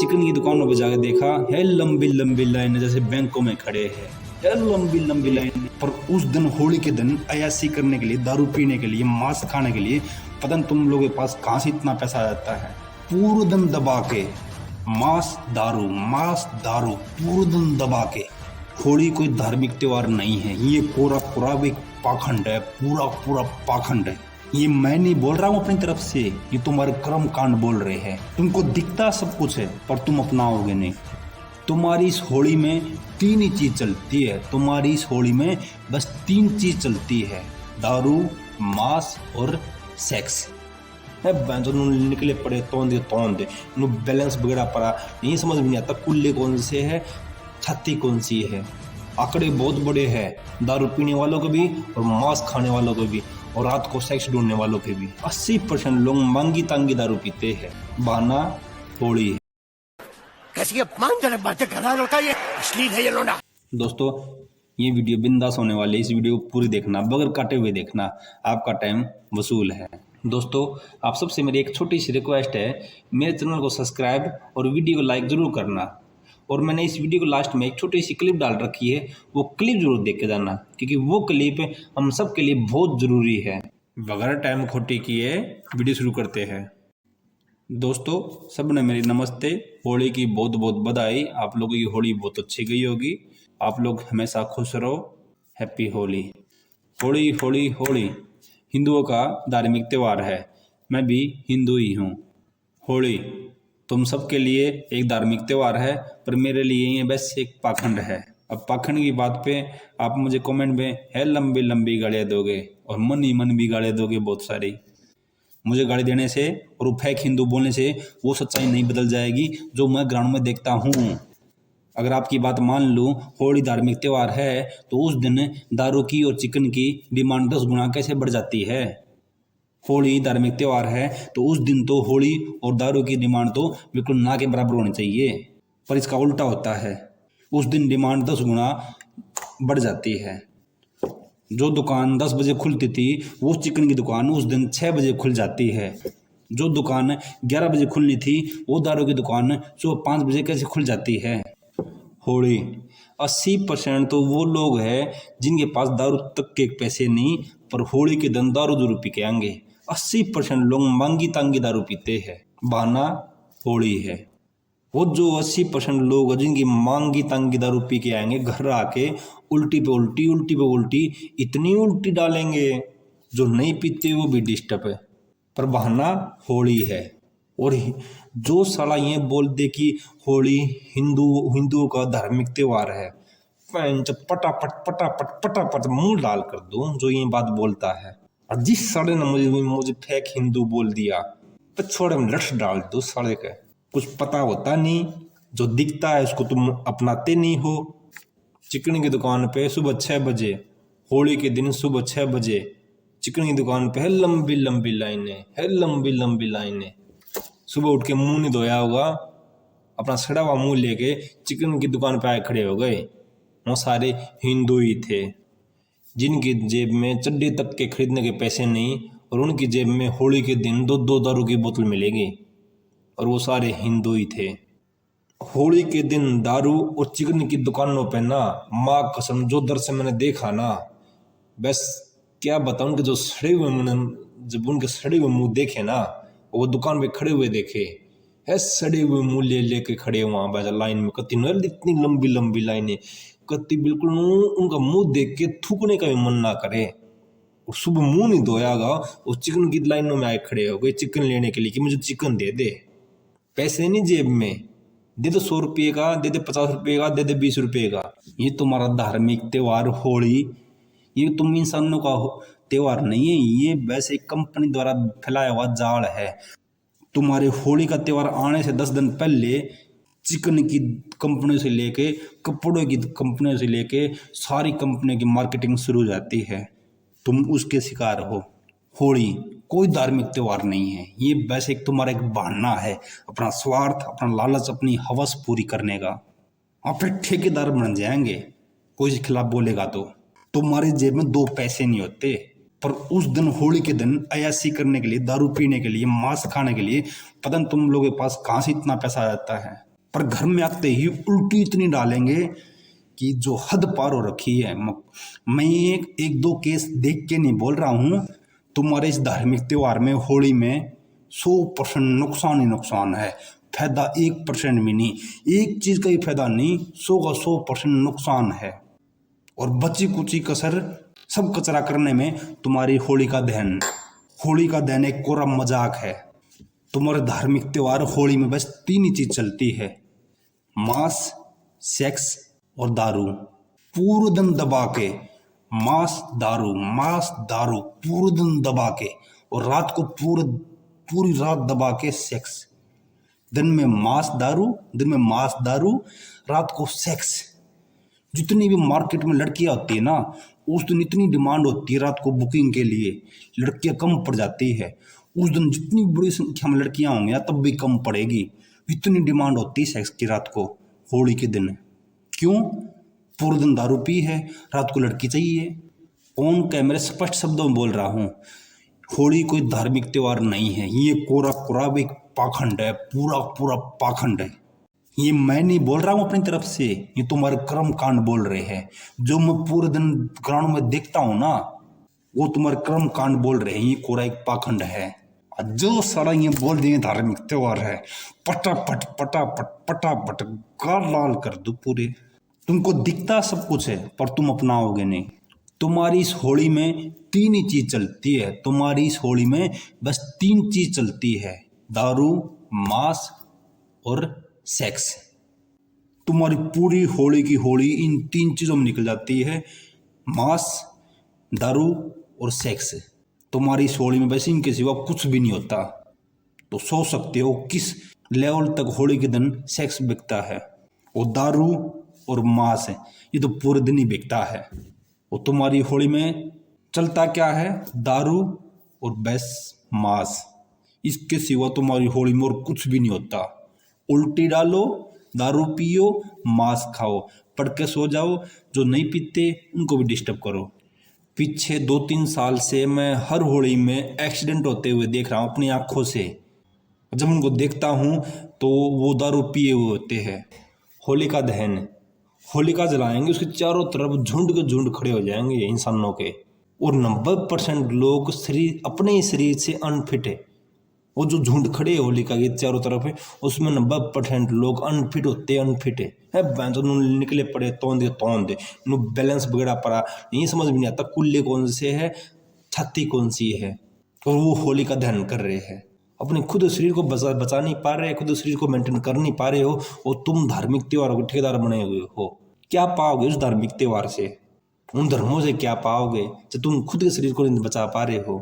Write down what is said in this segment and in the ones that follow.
Chicken की दुकानों पर जाकर देखा है लंबी लंबी लाइन, जैसे बैंकों में खड़े है लंबी लंबी लाइन। पर उस दिन होली के दिन अयासी करने के लिए, दारू पीने के लिए, मांस खाने के लिए, पता नहीं तुम लोगों के पास कहाँ से इतना पैसा आ जाता है। पूरे दिन दबा के मांस दारू पूरे दिन दबा के। होली कोई धार्मिक त्योहार नहीं है, ये पूरा एक पाखंड है, पूरा पाखंड है। ये मैं नहीं बोल रहा हूँ अपनी तरफ से, ये तुम्हारे कर्म कांड बोल रहे हैं। तुमको दिखता सब कुछ है पर तुम अपनाओगे नहीं। तुम्हारी इस होली में तीन ही चीज चलती है, तुम्हारी इस होली में बस तीन चीज चलती है, दारू, मांस और सेक्स। निकले पड़े तोंदे बैलेंस बिगड़ा पड़ा, नहीं समझ में नहीं आता कुल्ले कौन से है, छत्ती कौन सी है। आंकड़े बहुत बड़े हैं, दारू पीने वालों के भी और मांस खाने वालों के भी और रात को सेक्स ढूंढने वालों के भी। 80% लोग मांगी तांगी दारू पीते हैं, बहाना होली है। कैसी अपमानजनक बातें कर रहा है ये, अश्लील है ये लोना। दोस्तों ये वीडियो बिंदास होने वाली है, इस वीडियो को पूरी देखना, बगैर काटे हुए देखना, आपका टाइम वसूल है। दोस्तों आप सबसे मेरी एक छोटी सी रिक्वेस्ट है, मेरे चैनल को सब्सक्राइब और वीडियो को लाइक जरूर करना। और मैंने इस वीडियो को लास्ट में एक छोटी सी क्लिप डाल रखी है, वो क्लिप जरूर देख के जाना, क्योंकि वो क्लिप हम सब के लिए बहुत ज़रूरी है। बगैर टाइम खोटी किए वीडियो शुरू करते हैं। दोस्तों सबने मेरी नमस्ते, होली की बहुत बहुत बधाई। आप लोगों की होली बहुत अच्छी गई होगी, आप लोग हमेशा खुश रहो। हैप्पी होली। होली होली होली हिंदुओं का धार्मिक त्यौहार है, मैं भी हिंदू ही हूँ। होली तुम सबके लिए एक धार्मिक त्यौहार है, पर मेरे लिए ये बस एक पाखंड है। अब पाखंड की बात पे आप मुझे कमेंट में है लंबी लंबी गालियाँ दोगे और मन ही मन भी गालियाँ दोगे बहुत सारी। मुझे गाली देने से और वो फेक हिंदू बोलने से वो सच्चाई नहीं बदल जाएगी जो मैं ग्राउंड में देखता हूँ। अगर आपकी बात मान लूँ होली धार्मिक त्यौहार है, तो उस दिन दारू की और चिकन की डिमांड 10 गुना कैसे बढ़ जाती है। होली धार्मिक त्यौहार है तो उस दिन तो होली और दारू की डिमांड तो बिल्कुल ना के बराबर होनी चाहिए, पर इसका उल्टा होता है। उस दिन डिमांड 10 गुना बढ़ जाती है। जो दुकान 10 बजे खुलती थी वो चिकन की दुकान उस दिन 6 बजे खुल जाती है। जो दुकान 11 बजे खुलनी थी वो दारू की दुकान सुबह 5 बजे कैसे खुल जाती है। होली 80% तो वो लोग हैं जिनके पास दारू तक के पैसे नहीं, पर होली के दिन दारू जरूर पी के आएंगे। 80% लोग मांगी तांगी दारू पीते हैं, बहाना होली है। वो जो 80% लोग जिनकी मांगी तांगी दारू पी के आएंगे, घर आके उल्टी पे उल्टी इतनी उल्टी डालेंगे, जो नहीं पीते वो भी डिस्टर्ब है, पर बहाना होली है। और जो साला ये बोल दे कि होली हिंदुओं का धार्मिक त्यौहार है, पटापट मुंह डाल कर दूं जो ये बात बोलता है। और जिस साले ने मुझे फेक हिंदू बोल दिया, पिछोड़े में लठ डाल दो साले के। कुछ पता होता नहीं, जो दिखता है उसको तुम अपनाते नहीं हो। चिकन की दुकान पे सुबह 6 बजे, होली के दिन सुबह 6 बजे चिकन की दुकान पे है लंबी लंबी लाइनें। सुबह उठ के मुंह नहीं धोया होगा, अपना सड़ा हुआ मुंह लेके चिकन की दुकान पे आए खड़े हो गए। वो सारे हिंदू ही थे जिनकी जेब में चड्डी तक के खरीदने के पैसे नहीं, और उनकी जेब में होली के दिन 2 दारू की बोतल मिलेगी, और वो सारे हिंदू ही थे। होली के दिन दारू और चिकन की दुकानों पे ना, माँ कसम जो दर से मैंने देखा ना, बस क्या बताऊं। उनके जो सड़े हुए जब उनके सड़े हुए मुंह देखे ना, वो दुकान पे खड़े हुए देखे है, सड़े हुए मुंह लेके खड़े वहां बाजार लाइन में। कत्ती इतनी लंबी लाइनें, कत्ती बिल्कुल उनका मुंह देख के थूकने का भी मन ना करे। सुबह मुंह नहीं धोयागा, वो चिकन की लाइनों में आए खड़े हो गए चिकन लेने के लिए कि मुझे चिकन दे दे। पैसे नहीं जेब में, दे दे 100 रुपये का, दे दे 50 रुपये का, दे दे 20 रुपये का। ये तुम्हारा धार्मिक त्यौहार होली, ये तुम इंसानों का त्यौहार नहीं है, ये वैसे कंपनी द्वारा फैलाया हुआ जाल है। तुम्हारे होली का त्यौहार आने से 10 दिन पहले चिकन की कंपनी से लेके, कपड़ों की कंपनी से लेके, सारी कंपनी की मार्केटिंग शुरू हो जाती है। तुम उसके शिकार हो। होली कोई धार्मिक त्यौहार नहीं है, ये वैसे तुम्हारा एक बहाना है, अपना स्वार्थ, अपना लालच, अपनी हवस पूरी करने का। आप फिर ठेकेदार बन जाएंगे कोई खिलाफ बोलेगा तो। तुम्हारी जेब में 2 पैसे नहीं होते, पर उस दिन होली के दिन अयासी करने के लिए, दारू पीने के लिए, मांस खाने के लिए, पता नहीं तुम लोगों के पास कहाँ से इतना पैसा आ जाता है। पर घर में आते ही उल्टी इतनी डालेंगे कि जो हद पार हो रखी है। मैं एक दो केस देख के नहीं बोल रहा हूँ। तुम्हारे इस धार्मिक त्योहार में होली में 100% नुकसान ही नुकसान है, फायदा 1% भी नहीं। एक चीज का ही फायदा नहीं, 100 का 100% नुकसान है। और बची कुची कसर सब कचरा करने में तुम्हारी होली का दहन एक कोरा मजाक है। तुम्हारे धार्मिक त्योहार होली में बस 3 ही चीज चलती है, मांस, सेक्स और दारू। पूरे दिन दबा के मांस दारू पूरे दिन दबा के, और रात को पूरी रात दबा के सेक्स। दिन में मांस दारू, रात को सेक्स। जितनी भी मार्केट में लड़कियां होती है ना, उस दिन इतनी डिमांड होती है रात को बुकिंग के लिए, लड़कियां कम पड़ जाती है। उस दिन जितनी बड़ी संख्या में लड़कियां होंगी तब भी कम पड़ेगी, इतनी डिमांड होती है सेक्स की रात को होली के दिन। क्यों? पूरे दिन दारू पी है, रात को लड़की चाहिए। कौन कह, मेरे स्पष्ट शब्दों में बोल रहा हूँ, होली कोई धार्मिक त्योहार नहीं है। ये कोरा एक पाखंड है, पूरा पाखंड है। ये मैं नहीं बोल रहा हूँ अपनी तरफ से, ये तुम्हारे कर्म कांड बोल रहे हैं। जो मैं पूरे दिन ग्राउंड में देखता हूँ ना, वो तुम्हारे कर्म कांड बोल रहे हैं। ये कोरा एक पाखंड है। जो सारा ये बोल दिए धार्मिक त्योहार है, पटापट गाल लाल कर दो पूरे। तुमको दिखता सब कुछ है पर तुम अपनाओगे नहीं। तुम्हारी इस होली में 3 ही चीज चलती है, तुम्हारी इस होली में बस 3 चीज चलती है, दारू, मांस और सेक्स। तुम्हारी पूरी होली की होली इन 3 चीजों में निकल जाती है, मांस, दारू और सेक्स। तुम्हारी इस होली में बस इनके सिवा कुछ भी नहीं होता। तो सोच सकते हो किस लेवल तक होली के दिन सेक्स बिकता है। और दारू और मांस है, ये तो पूरे दिन ही बिकता है। और तुम्हारी होली में चलता क्या है? दारू और बस मांस। इसके सिवा तुम्हारी होली में और कुछ भी नहीं होता। उल्टी डालो, दारू पियो, मांस खाओ, पढ़ के सो जाओ। जो नहीं पीते उनको भी डिस्टर्ब करो। पीछे 2-3 साल से मैं हर होली में एक्सीडेंट होते हुए देख रहा हूँ अपनी आंखों से। जब उनको देखता हूँ तो वो दारू पिए हुए होते हैं। होलिका जलाएंगे, उसके चारों तरफ झुंड के झुंड खड़े हो जाएंगे इंसानों के। और 90% लोग अपने ही शरीर से अनफिट है। वो जो झुंड खड़े है होलिका के चारों तरफ है, उसमें 90% लोग अनफिट है। तो निकले पड़े तोंद बैलेंस बिगड़ा पड़ा, नहीं समझ में नहीं आता कुल्ले कौन से है, छाती कौन सी है। और वो होलिका दहन कर रहे हैं, अपने खुद शरीर को बचा नहीं पा रहे, खुद शरीर को मेंटेन कर नहीं पा रहे हो। और तुम धार्मिक त्योहारों के ठेकेदार बने हुए हो। क्या पाओगे उस धार्मिक त्योहार से? उन धर्मों से क्या पाओगे जब तुम खुद के शरीर को नहीं बचा पा रहे हो?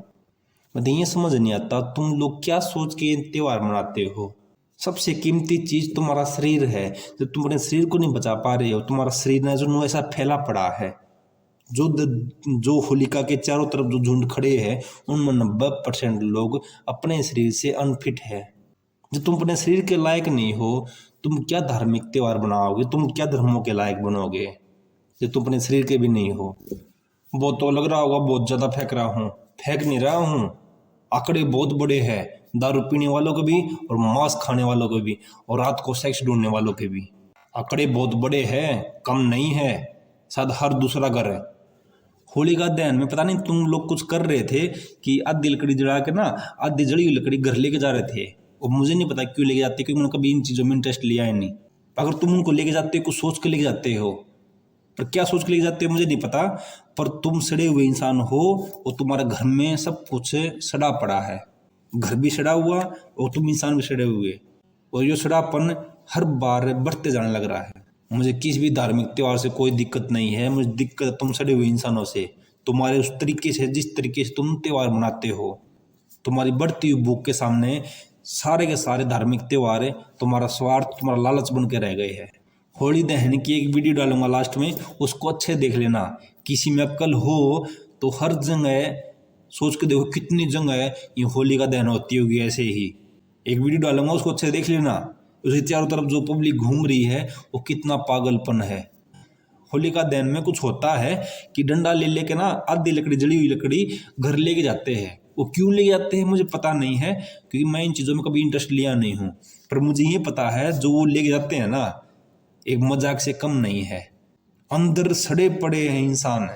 मतलब ये समझ नहीं आता तुम लोग क्या सोच के त्योहार मनाते हो। सबसे कीमती चीज तुम्हारा शरीर है, जब तुम अपने शरीर को नहीं बचा पा रहे हो। तुम्हारा शरीर है जो ऐसा फैला पड़ा है। जो होलिका के चारों तरफ जो झुंड खड़े हैं, उनमें 90% लोग अपने शरीर से अनफिट है। जब तुम अपने शरीर के लायक नहीं हो, तुम क्या धार्मिक त्योहार बनाओगे? तुम क्या धर्मों के लायक बनोगे जब तुम अपने शरीर के भी नहीं हो? वो तो लग रहा होगा बहुत ज्यादा फेंक रहा हूँ, फेंक नहीं रहा हूँ। आंकड़े बहुत बड़े हैं, दारू पीने वालों के भी और मांस खाने वालों के भी और रात को सेक्स ढूंढने वालों के भी। आंकड़े बहुत बड़े हैं, कम नहीं है। शायद हर दूसरा घर है। होलिका दहन में पता नहीं तुम लोग कुछ कर रहे थे कि आधी लकड़ी जला के ना, आधी जली हुई लकड़ी घर लेके जा रहे थे। और मुझे नहीं पता क्यों लेके जाते, क्योंकि मैंने कभी इन चीज़ों में इंटरेस्ट लिया है नहीं। अगर तुम उनको लेके जाते हो, कुछ सोच के लेके जाते हो, पर क्या सोच के लेके जाते हो मुझे नहीं पता। पर तुम सड़े हुए इंसान हो और तुम्हारे घर में सब कुछ सड़ा पड़ा है। घर भी सड़ा हुआ और तुम इंसान भी सड़े हुए। और ये सड़ापन हर बार बढ़ते जाने लग रहा है। मुझे किसी भी धार्मिक त्योहार से कोई दिक्कत नहीं है, मुझे दिक्कत तुम सड़े हुए इंसानों से, तुम्हारे उस तरीके से जिस तरीके से तुम त्योहार मनाते हो। तुम्हारी बढ़ती हुई भूख के सामने सारे के सारे धार्मिक त्योहार तुम्हारा स्वार्थ, तुम्हारा लालच बन के रह गए हैं। होली दहन की एक वीडियो डालूंगा लास्ट में, उसको अच्छे देख लेना। किसी में अक्ल हो तो हर जगह सोच के देखो कितनी जगह ये होली का दहन होती होगी। ऐसे ही एक वीडियो डालूंगा, उसको अच्छे देख लेना। उसके चारों तरफ जो पब्लिक घूम रही है वो कितना पागलपन है। होलिका दहन में कुछ होता है कि डंडा ले लेके ना, आधी लकड़ी जली हुई लकड़ी घर लेके जाते हैं। वो क्यों ले जाते हैं मुझे पता नहीं है, क्योंकि मैं इन चीज़ों में कभी इंटरेस्ट लिया नहीं हूँ। पर मुझे ये पता है जो वो ले जाते हैं ना, एक मजाक से कम नहीं है। अंदर सड़े पड़े हैं इंसान,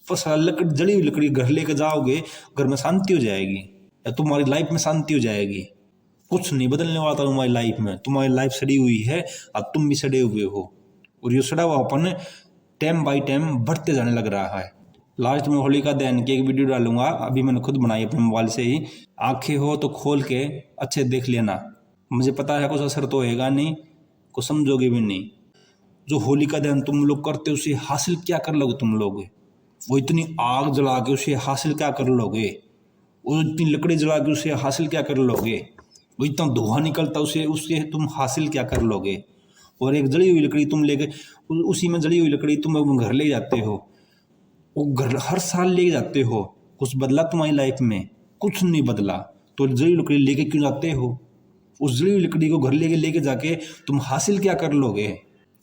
बस लकड़ी, जली हुई लकड़ी घर लेकर जाओगे, घर में शांति हो जाएगी, या तुम्हारी लाइफ में शांति हो जाएगी। कुछ नहीं बदलने वाला तुम्हारी लाइफ में। तुम्हारी लाइफ सड़ी हुई है और तुम भी सड़े हुए हो, और ये सड़ा हुआ अपन टाइम बाई टाइम बढ़ते जाने लग रहा है। लास्ट में होलिका दहन की एक वीडियो डालूंगा, अभी मैंने खुद बनाई अपने मोबाइल से ही। आंखें हो तो खोल के अच्छे देख लेना। मुझे पता है कुछ असर तो होएगा नहीं, कुछ समझोगे भी नहीं। जो होलिका दहन तुम लोग करते हो उसे हासिल क्या कर लोगे तुम लोग? वो इतनी आग जला के उसे हासिल क्या कर लोगे? वो इतनी लकड़ी जला के उसे हासिल क्या कर लोगे? वो इतना धुआं निकलता उससे तुम हासिल क्या कर लोगे? और एक जली हुई लकड़ी तुम लेके, उसी में जली हुई लकड़ी तुम घर ले जाते हो, वो घर हर साल ले जाते हो। कुछ बदला तुम्हारी लाइफ में? कुछ नहीं बदला। तो जली हुई लकड़ी लेके क्यों जाते हो? उस जली हुई लकड़ी को घर लेके जाके तुम हासिल क्या कर लोगे?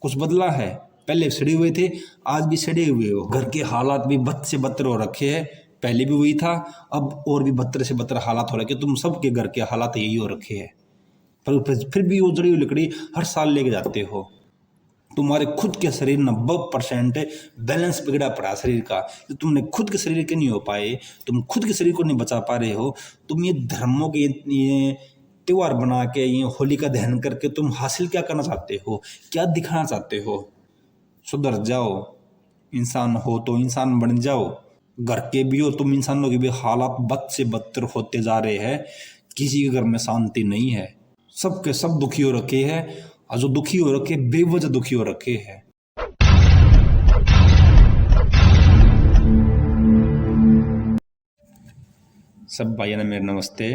कुछ बदला है? पहले सड़े हुए थे, आज भी सड़े हुए हो। घर के हालात भी बद से बदतर हो रखे हैं। पहले भी वही था, अब और भी बदतर से बदतर हालात हो रखे। तुम सबके घर के हालात यही हो रखे हैं, पर फिर भी वो जड़ी हुई लकड़ी हर साल लेके जाते हो। तुम्हारे खुद के शरीर 90% बैलेंस बिगड़ा पड़ा शरीर का। तो तुमने खुद के शरीर के नहीं हो पाए, तुम खुद के शरीर को नहीं बचा पा रहे हो। तुम ये धर्मों के ये त्योहार बना के, ये होलिका दहन करके तुम हासिल क्या करना चाहते हो? क्या दिखाना चाहते हो? सुधर जाओ। इंसान हो तो इंसान बन जाओ। घर के भी हो तुम इंसानों के भी हालात बद से बदतर होते जा रहे हैं। किसी के घर में शांति नहीं है, सबके सब दुखी हो रखे हैं, और जो दुखी हो रखे बेवजह दुखी हो रखे हैं। सब भाइयों ने मेरे नमस्ते।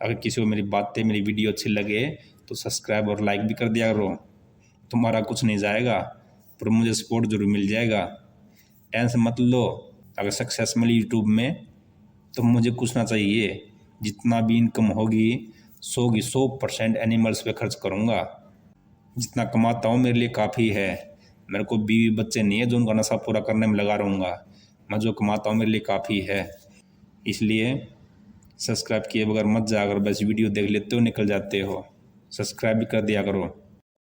अगर किसी को मेरी बातें, मेरी वीडियो अच्छी लगे तो सब्सक्राइब और लाइक भी कर दिया करो। तुम्हारा कुछ नहीं जाएगा, पर मुझे सपोर्ट जरूर मिल जाएगा। टेंशन मत लो। अगर सक्सेस मिली यूट्यूब में तो मुझे कुछ ना चाहिए। जितना भी इनकम होगी 100% एनिमल्स पे खर्च करूँगा। जितना कमाता हूँ मेरे लिए काफ़ी है। मेरे को बीवी बच्चे नहीं है जो उनका नशा पूरा करने में लगा रहूँगा। मैं जो कमाता हूँ मेरे लिए काफ़ी है। इसलिए सब्सक्राइब किए बगैर मत जाकर बस वीडियो देख लेते हो, निकल जाते हो। सब्सक्राइब भी कर दिया करो।